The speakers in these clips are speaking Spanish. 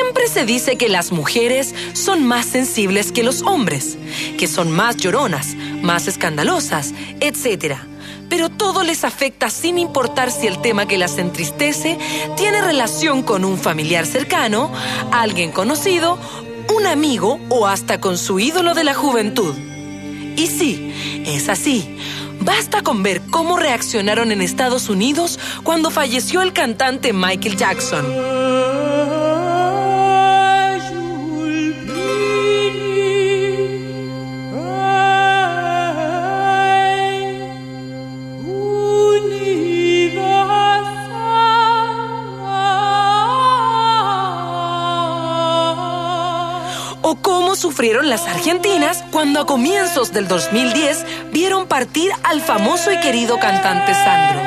Siempre se dice que las mujeres son más sensibles que los hombres, que son más lloronas, más escandalosas, etc. Pero todo les afecta sin importar si el tema que las entristece tiene relación con un familiar cercano, alguien conocido, un amigo o hasta con su ídolo de la juventud. Y sí, es así. Basta con ver cómo reaccionaron en Estados Unidos cuando falleció el cantante Michael Jackson. O cómo sufrieron las argentinas cuando a comienzos del 2010 vieron partir al famoso y querido cantante Sandro.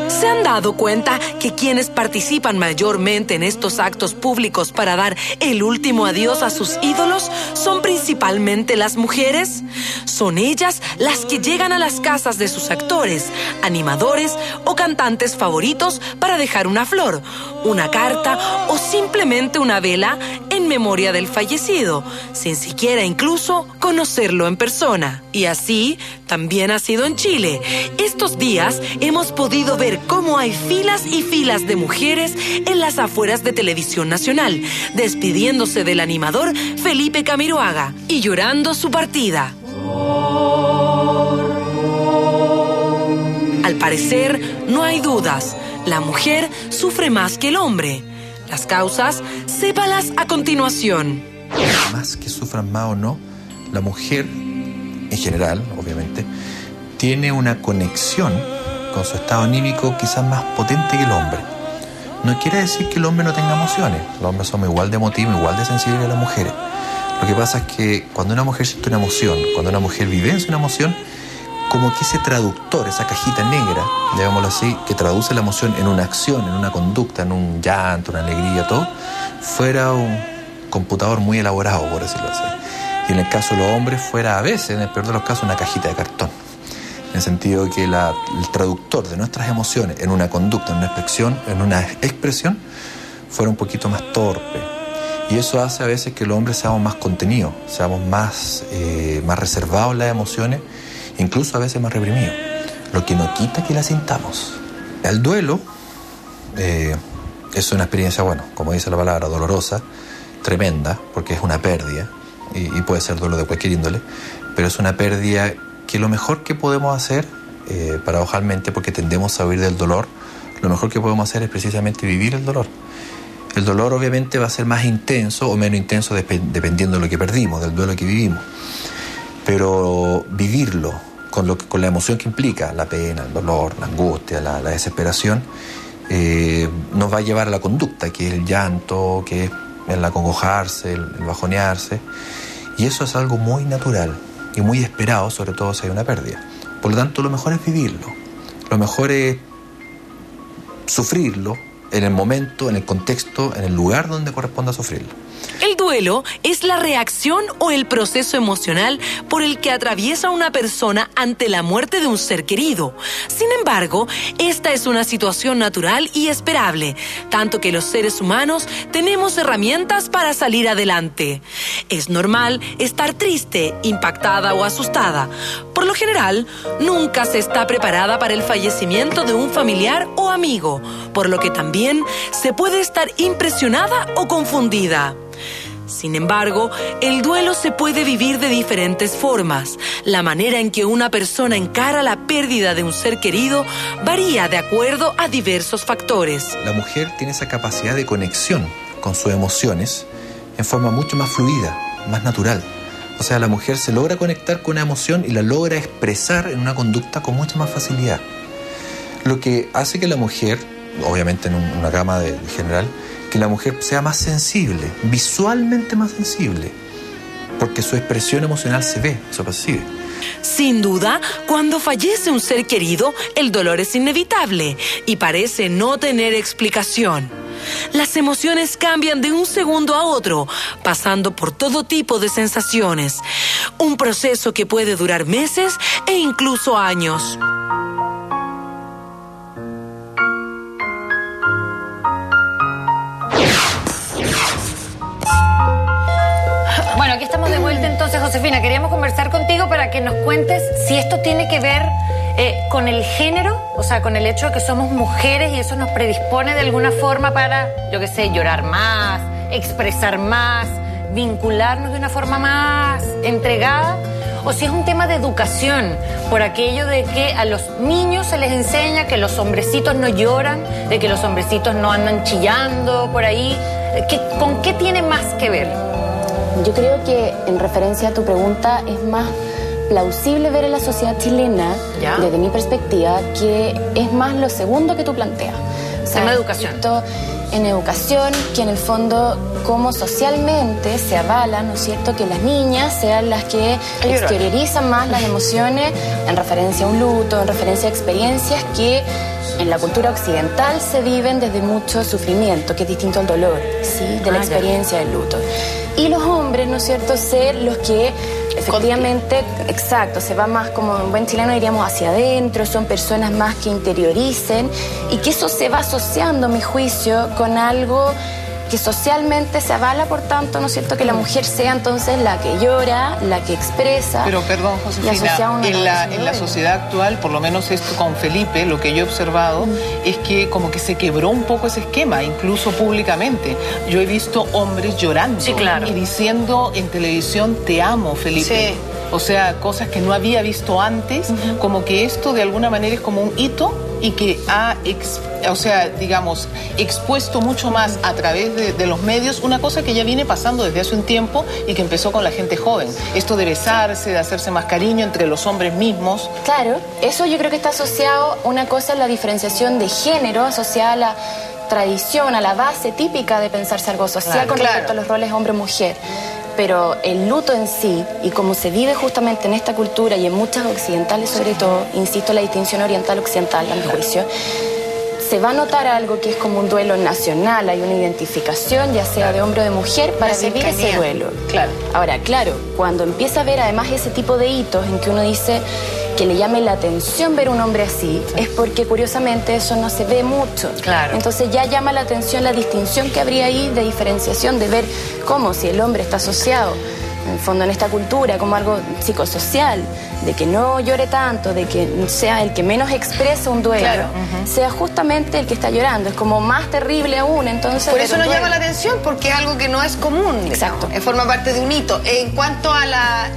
¿Se han dado cuenta que quienes participan mayormente en estos actos públicos para dar el último adiós a sus ídolos son principalmente las mujeres? Son ellas las que llegan a las casas de sus actores, animadores o cantantes favoritos para dejar una flor, una carta o simplemente una vela en memoria del fallecido, sin siquiera incluso conocerlo en persona. Y así también ha sido en Chile. Estos días hemos podido ver cómo hay filas y filas de mujeres en las afueras de Televisión Nacional, despidiéndose del animador Felipe Camiroaga y llorando su partida. Al parecer, no hay dudas, la mujer sufre más que el hombre. Las causas, sépalas a continuación. Más que sufran más o no, la mujer, en general, obviamente, tiene una conexión con su estado anímico quizás más potente que el hombre. No quiere decir que el hombre no tenga emociones. Los hombres somos igual de emotivos, igual de sensibles que las mujeres. Lo que pasa es que cuando una mujer siente una emoción, cuando una mujer vivencia una emoción, como que ese traductor, esa cajita negra, llamémoslo así, que traduce la emoción en una acción, en una conducta, en un llanto, una alegría, todo, fuera un computador muy elaborado, por decirlo así. Y en el caso de los hombres fuera a veces, en el peor de los casos, una cajita de cartón. En el sentido de que el traductor de nuestras emociones en una conducta, en una expresión, fuera un poquito más torpe. Y eso hace a veces que los hombres seamos más contenidos, seamos más reservados en las emociones, incluso a veces más reprimidos, lo que no quita que la sintamos. El duelo es una experiencia, bueno, como dice la palabra, dolorosa, tremenda, porque es una pérdida, y puede ser duelo de cualquier índole, pero es una pérdida que lo mejor que podemos hacer, paradojalmente, porque tendemos a huir del dolor, lo mejor que podemos hacer es precisamente vivir el dolor. El dolor obviamente va a ser más intenso o menos intenso dependiendo de lo que perdimos, del duelo que vivimos. Pero vivirlo con la emoción que implica, la pena, el dolor, la angustia, la desesperación, nos va a llevar a la conducta, que es el llanto, que es el acongojarse, el bajonearse. Y eso es algo muy natural y muy esperado, sobre todo si hay una pérdida. Por lo tanto, lo mejor es vivirlo. Lo mejor es sufrirlo en el momento, en el contexto, en el lugar donde corresponda sufrirlo. El duelo es la reacción o el proceso emocional por el que atraviesa una persona ante la muerte de un ser querido. Sin embargo, esta es una situación natural y esperable, tanto que los seres humanos tenemos herramientas para salir adelante. Es normal estar triste, impactada o asustada. Por lo general, nunca se está preparada para el fallecimiento de un familiar o amigo, por lo que también se puede estar impresionada o confundida. Sin embargo, el duelo se puede vivir de diferentes formas. La manera en que una persona encara la pérdida de un ser querido varía de acuerdo a diversos factores. La mujer tiene esa capacidad de conexión con sus emociones en forma mucho más fluida, más natural. O sea, la mujer se logra conectar con una emoción y la logra expresar en una conducta con mucha más facilidad. Lo que hace que la mujer, obviamente en una gama de general, que la mujer sea más sensible, visualmente más sensible, porque su expresión emocional se ve, se percibe. Sin duda, cuando fallece un ser querido, el dolor es inevitable y parece no tener explicación. las emociones cambian de un segundo a otro, pasando por todo tipo de sensaciones. Un proceso que puede durar meses e incluso años. Bueno, aquí estamos de vuelta entonces, Josefina. Queríamos conversar contigo para que nos cuentes si esto tiene que ver con el género, o sea, con el hecho de que somos mujeres y eso nos predispone de alguna forma para, yo qué sé, llorar más, expresar más, vincularnos de una forma más entregada, o si es un tema de educación, por aquello de que a los niños se les enseña que los hombrecitos no lloran, de que los hombrecitos no andan chillando por ahí. ¿Con qué tiene más que ver? Yo creo que, en referencia a tu pregunta, es más plausible ver en la sociedad chilena, desde mi perspectiva, que es más lo segundo que tú planteas. O sea, en educación. En educación, que en el fondo, como socialmente se avala, ¿no es cierto?, que las niñas sean las que exteriorizan más las emociones en referencia a un luto, en referencia a experiencias que en la cultura occidental se viven desde mucho sufrimiento, que es distinto al dolor, ¿sí?, de la experiencia del luto. Y los hombres, ¿no es cierto?, ser los que efectivamente, exacto, se va más, como en buen chileno diríamos, hacia adentro, son personas más que interioricen, y que eso se va asociando, a mi juicio, con algo que socialmente se avala, por tanto, ¿no es cierto?, que la mujer sea entonces la que llora, la que expresa. Pero perdón, Josefina, en la sociedad actual, por lo menos esto con Felipe, lo que yo he observado es que como que se quebró un poco ese esquema, incluso públicamente. Yo he visto hombres llorando y diciendo en televisión, te amo, Felipe. Sí. O sea, cosas que no había visto antes, como que esto de alguna manera es como un hito y que ha, digamos, expuesto mucho más a través de los medios una cosa que ya viene pasando desde hace un tiempo y que empezó con la gente joven. Esto de besarse, de hacerse más cariño entre los hombres mismos. Claro, eso yo creo que está asociado, una cosa es la diferenciación de género, asociada a la tradición, a la base típica de pensarse algo social con respecto a los roles hombre-mujer. Pero el luto en sí, y como se vive justamente en esta cultura y en muchas occidentales sobre todo, insisto, la distinción oriental-occidental, a mi juicio, se va a notar algo que es como un duelo nacional, hay una identificación, ya sea de hombre o de mujer, para vivir ese duelo. Ahora, claro, cuando empieza a ver además ese tipo de hitos en que uno dice que le llame la atención ver un hombre así, es porque curiosamente eso no se ve mucho. Entonces ya llama la atención la distinción que habría ahí de diferenciación, de ver cómo si el hombre está asociado, en el fondo en esta cultura, como algo psicosocial, de que no llore tanto, de que sea el que menos expresa un duelo, sea justamente el que está llorando. Es como más terrible aún, entonces... Por eso nos llama la atención, porque es algo que no es común. Exacto. Forma parte de un hito. En cuanto a la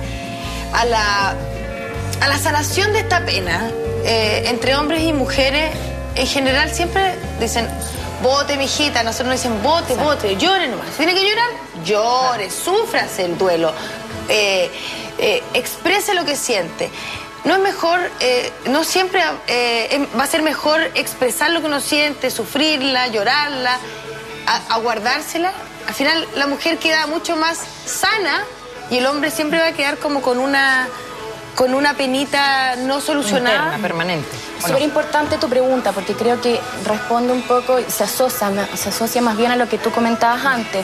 sanación de esta pena, entre hombres y mujeres, en general siempre dicen, bote, mijita. Nosotros nos dicen, bote, bote, llore nomás. Si tiene que llorar, llore, súfrase el duelo, exprese lo que siente. No es mejor, no siempre va a ser mejor expresar lo que uno siente, sufrirla, llorarla, aguardársela. Al final la mujer queda mucho más sana y el hombre siempre va a quedar como con una penita no solucionada. Interna, permanente. Súper importante tu pregunta, porque creo que responde un poco, se asocia más bien a lo que tú comentabas antes.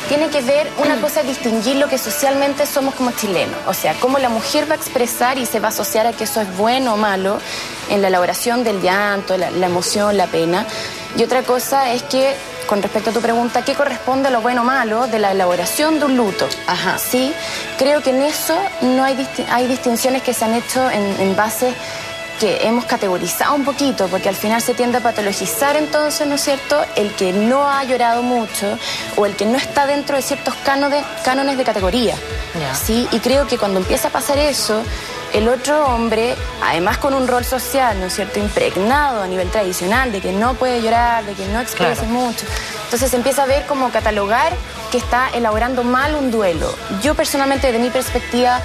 Tiene que ver, una cosa es distinguir lo que socialmente somos como chilenos, o sea, cómo la mujer va a expresar y se va a asociar a que eso es bueno o malo en la elaboración del llanto, la emoción, la pena. Y otra cosa es que, con respecto a tu pregunta, ¿qué corresponde a lo bueno o malo de la elaboración de un luto? Sí, creo que en eso no hay distinciones que se han hecho en bases que hemos categorizado un poquito, porque al final se tiende a patologizar entonces, ¿no es cierto?, el que no ha llorado mucho o el que no está dentro de ciertos cánones de categoría. ¿Sí? Y creo que cuando empieza a pasar eso, el otro hombre, además con un rol social, ¿no es cierto?, impregnado a nivel tradicional, de que no puede llorar, de que no expresa mucho. Entonces se empieza a ver como catalogar que está elaborando mal un duelo. Yo personalmente, desde mi perspectiva,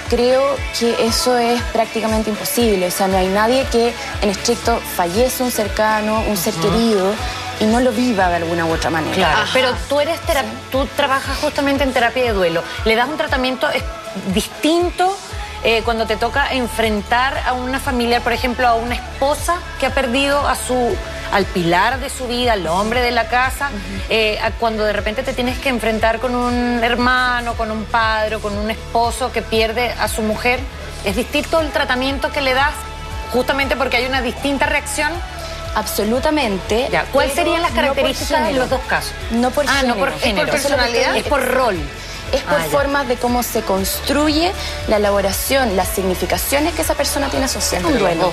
creo que eso es prácticamente imposible. O sea, no hay nadie que en estricto fallece un cercano, un ser querido, y no lo viva de alguna u otra manera. Pero tú trabajas justamente en terapia de duelo. ¿Le das un tratamiento distinto cuando te toca enfrentar a una familiar, por ejemplo, a una esposa que ha perdido a al pilar de su vida, al hombre de la casa, cuando de repente te tienes que enfrentar con un hermano, con un padre, con un esposo que pierde a su mujer? ¿Es distinto el tratamiento que le das justamente porque hay una distinta reacción? Absolutamente. Ya. ¿Cuáles serían las características de los dos casos? No por género. No por género. ¿Es por personalidad? Es por rol. Es por formas de cómo se construye la elaboración, las significaciones que esa persona tiene asociadas a un duelo.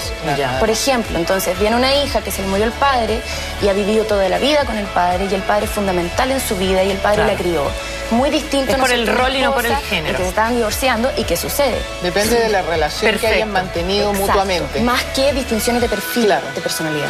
Por ejemplo, entonces viene una hija que se le murió el padre y ha vivido toda la vida con el padre y el padre es fundamental en su vida y el padre la crió. Muy distinto. Es por el rol y no por el género. Que se estaban divorciando y qué sucede. Depende de la relación que hayan mantenido mutuamente. Más que distinciones de perfil, de personalidad.